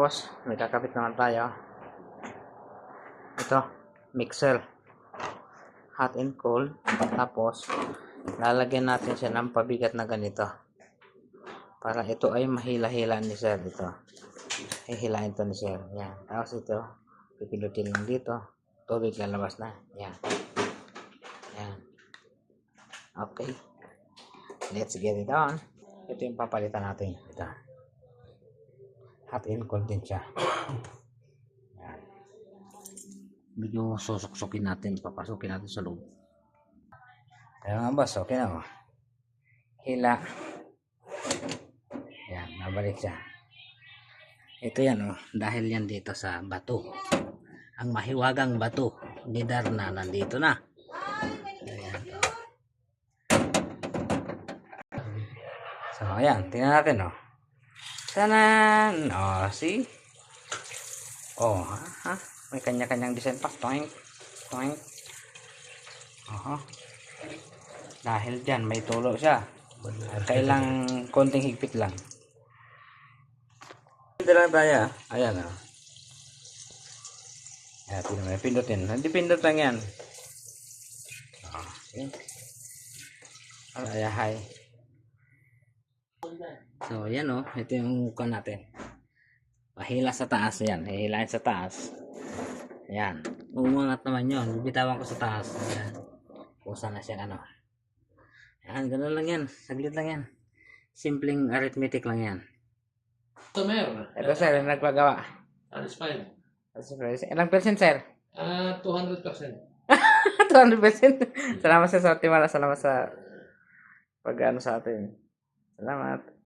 Tapos, may kakabit naman tayo. Ito, mixer. Hot and cold. Tapos, lalagyan natin siya ng pabigat na ganito. Para ito ay mahila-hila ni sir. Ito. Hihilain to ni sir. Yan. Tapos ito, pipilutin lang dito. Tubig lalabas na. Yan. Yan. Okay. Let's get it on. Ito yung papalitan natin. Ito. Hot and cold din siya. Yan. Medyo susuksukin natin. Papasukin natin sa loob. Kaya nga boss, okay na. Hila. Yan, nabalik siya. Ito yan dahil yan dito sa bato. Ang mahiwagang bato. Lidar na nandito na. Ayan. So, ayan, tingnan natin Tanan! See? May kanya-kanyang design pa. Toink. Toink. Dahil dyan, may tulo siya. Kailang konting higpit lang. Hindi lang tayo. Ayan Ayan, may pindutin. Hindi pindot lang yan. Okay. Ayahay. So, ayan ito yung mukha natin. Pahila sa taas yan. Hihilain sa taas. Ayan. Umangat naman yun. Bibitawan ko sa taas. Ayan. Kusa na siya Ayan, ganun lang yan. Saglit lang yan. Simpleng arithmetic lang yan. Ito sir, nagpagawa. That's fine. Ilang percent sir? 200%. 200%. Salamat sa tiwala. Salamat sa pag-ano sa atin. Salamat.